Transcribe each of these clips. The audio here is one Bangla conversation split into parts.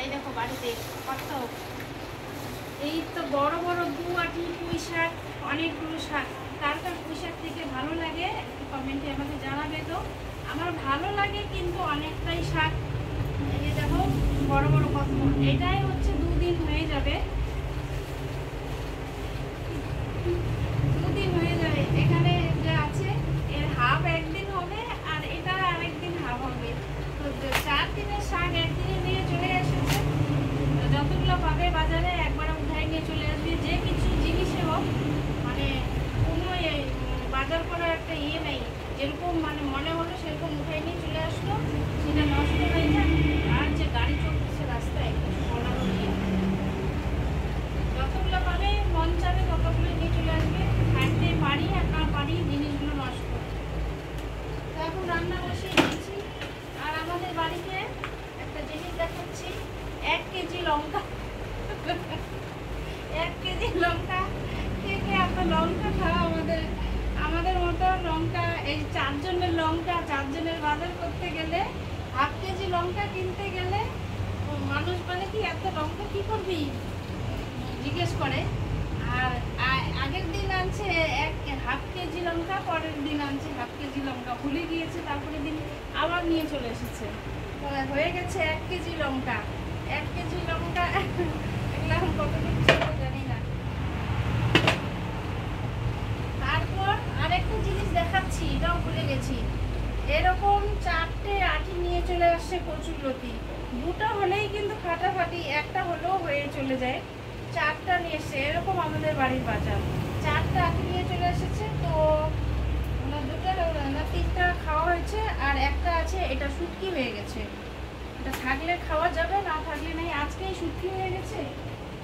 এই দেখো বাড়িতে কত, এই তো বড় বড় 2 আঁটি পুঁই শাক, অনেকগুলো শাক। কার কার পুঁই শাক থেকে ভালো লাগে একটু কমেন্টে আমাকে জানাবে। তো আমার ভালো লাগে কিন্তু অনেকটাই শাক। এই যে দেখো বড় বড় কত, এটাই হচ্ছে 2 দিন হয়ে যাবে, 2 দিন হয়ে যাবে। এখানে যে আছে এর হাফ একদিন হবে আর এটা আরেকদিন হাফ হবে। তো 4 দিনের শাক একদিনে নিয়ে চলে এসেছে। যতগুলো পাবে বাজারে একবারে উঠাই নিয়ে চলে আসবে। যে কিছু জিনিসে হোক মানে কোনো বাজার করার একটা ইয়ে নেই, যেরকম মানে মনে হলো সেরকম উঠাই নিয়ে চলে আসলো, সেটা নষ্ট হয়ে যায়। আর যে গাড়ি চলতেছে রাস্তায় কিছু বলারও নেই, যতগুলো পাবে মন চাবে ততগুলো নিয়ে চলে আসবে। খাইতে পারি আর না পারি জিনিসগুলো নষ্ট। তো এখন রান্না বসিয়ে দিচ্ছি। আর আমাদের বাড়িতে একটা জিনিস দেখাচ্ছি, 1 কেজি লঙ্কা, 1 কেজি লঙ্কা থেকে এত লঙ্কা খাওয়া আমাদের আমাদের মতো লঙ্কা, এই 4 জনের লঙ্কা, 4 জনের বাজার করতে গেলে হাফ কেজি লঙ্কা কিনতে গেলে মানুষ বলে কি এত লঙ্কা কি করবি জিজ্ঞেস করে। আর আগের দিন আনছে হাফ কেজি লঙ্কা, পরের দিন আনছে হাফ কেজি লঙ্কা, ভুলে গিয়েছে, তারপরের দিন আবার নিয়ে চলে এসেছে। হয়ে গেছে 1 কেজি লঙ্কা। 1 কেজি লঙ্কা এগুলো এখন কতটুকু ছিল জানি না। তারপর আরেকটা জিনিস দেখাচ্ছি, এটাও ভুলে গেছি। এরকম 4টে আঁটি নিয়ে চলে আসছে কচুরলতি। 2টা হলেই কিন্তু ফাটাফাটি, একটা হলেও হয়ে চলে যায়। 4টা নিয়ে এসছে, এরকম আমাদের বাড়ির বাজার। 4টা আঁটি নিয়ে চলে এসেছে। তো 2টা না 3টা খাওয়া হয়েছে আর একটা আছে, এটা শুটকি হয়ে গেছে। এটা থাকলে খাওয়া যাবে, না থাকলে নেই। আজকেই শুটকি হয়ে গেছে,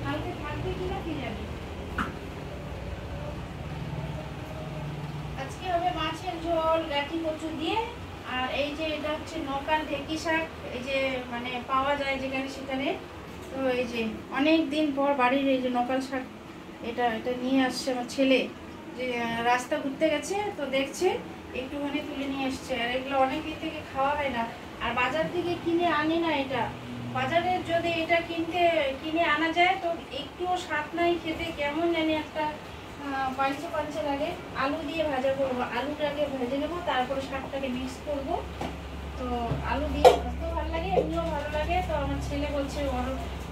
কালকে থাকবে কিনা কি জানি। আজকে হবে মাছের ঝোল গাঠি কচু দিয়ে। আর এই যে এটা হচ্ছে নৌকার ঢেকি শাক, এই যে মানে পাওয়া যায় যেখানে সেখানে। তো এই যে অনেক দিন পর বাড়ির এই যে নৌকাল শাক, এটা নিয়ে আসছে আমার ছেলে, যে রাস্তা ঘুরতে গেছে তো দেখছে, একটুখানি তুলে নিয়ে এসছে। আর এগুলো অনেক দিন থেকে খাওয়া হয় না, আর বাজার থেকে কিনে আনি না। এটা বাজারে যদি এটা কিনে আনা যায় তো একটুও স্বাদ নাই খেতে, কেমন জানি একটা পাঞ্চে পাঞ্চে লাগে। আলু দিয়ে ভাজা করবো, আলুটাকে ভেজে নেবো, তারপরে শাকটাকে মিক্স করব। তো আলু দিয়ে ভাজতেও ভালো লাগে, এমনিও ভালো লাগে। তো আমার ছেলে বলছে ওর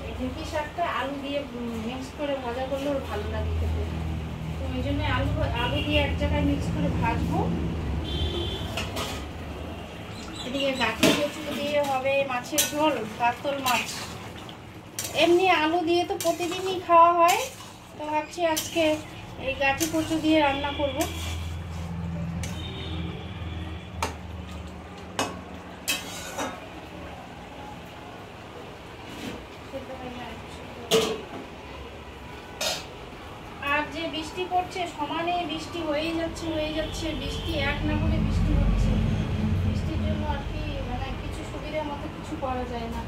এই ঢেঁকি শাকটা আলু দিয়ে মিক্স করে ভাজা করলে ওর ভালো লাগে খেতে। তো ওই জন্য আলু দিয়ে এক জায়গায় মিক্স করে ভাজবো। এদিকে গাঠি কচু দিয়ে হবে মাছের ঝোল, কাতল মাছ। এমনি আলু দিয়ে তো প্রতিদিনই খাওয়া হয়, তো ভাবছি আজকে এই গাঠি কচু দিয়ে রান্না করব। আর যে বৃষ্টি পড়ছে, সমানে বৃষ্টি হয়ে যাচ্ছে, বৃষ্টি এক না করে বৃষ্টি হচ্ছে। বৃষ্টির জন্য আর কি মানে কিছু সুবিধার মতো কিছু করা যায় না।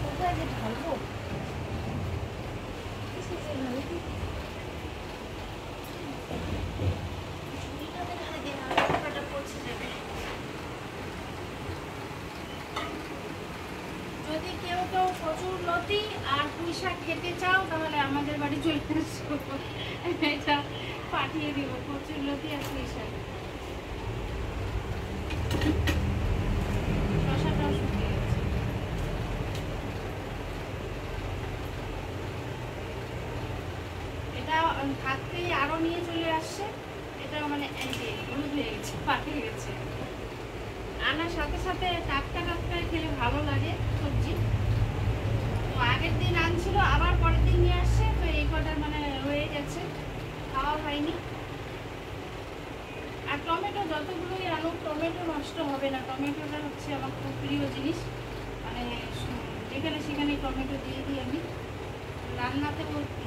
কোথায় যে ঢালবো, যদি কেউ কচুরলতি আর পুঁই শাক খেতে চাও তাহলে আমাদের বাড়ি চলে আসো, এটা পাঠিয়ে দিব। কচুরলতি আর পুঁই শাক, শসাটাও শুকিয়ে গেছে। এটা থাকতেই আরো নিয়ে চলে আসছে। এটা মানে এই যে হলুদ হয়ে গেছে, পাকিয়ে গেছে। আনার সাথে সাথে টাটকা টাটকা খেলে ভালো লাগে সবজি। তো আগের দিন আনছিল, আবার পরের দিন নিয়ে আসছে, তো এই কটা মানে রয়ে গেছে, খাওয়া হয়নি। আর টমেটো যতগুলোই আনো, টমেটো নষ্ট হবে না। টমেটোটা হচ্ছে আমার খুব প্রিয় জিনিস, মানে যেখানে সেখানে টমেটো দিয়ে দিই আমি রান্নাতে।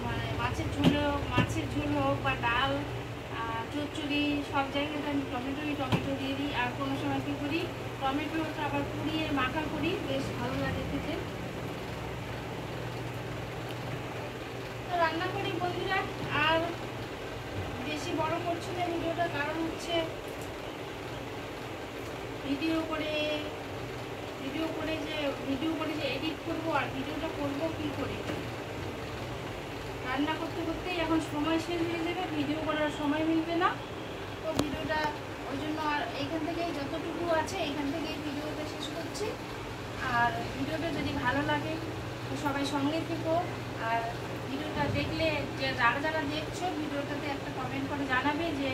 মানে মাছের ঝোল হোক বা ডাল, চচ্চড়ি, সব জায়গাতে আমি টমেটো দিয়ে দিই। আর কোনো সময় কী করি, টমেটোটা আবার পুড়িয়ে মাখা করি, বেশ ভালো লাগে খেতে। তো রান্না করি বন্ধুরা। আর বেশি বড় করছি না ভিডিওটা, কারণ হচ্ছে ভিডিও করে যে এডিট করব আর ভিডিওটা করব কি করে। রান্না করতে করতেই এখন সময় শেষ হয়ে যাবে, ভিডিও করার সময় মিলবে না। তো ভিডিওটা ওই জন্য আর এইখান থেকেই যতটুকু আছে এইখান থেকেই ভিডিওটা শেষ করছি। আর ভিডিওটা যদি ভালো লাগে তো সবাই সঙ্গে থেকো। আর ভিডিওটা দেখলে যে যারা যারা দেখছো ভিডিওটাতে একটা কমেন্ট করে জানাবে যে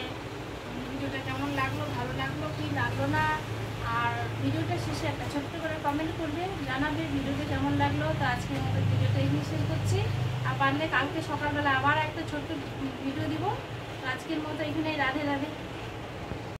ভিডিওটা কেমন লাগলো, ভালো লাগলো কি লাগলো না। আর ভিডিওটা শেষে একটা ছোট্ট করে কমেন্ট করবে, জানাবে ভিডিওটা কেমন লাগলো। তো আজকের মতো ভিডিওটা এখানে শেষ করছি। আর পারলে কালকে সকালবেলা আবার একটা ছোট্ট ভিডিও দিব। তো আজকের মতো এখানেই রাধে রাধে।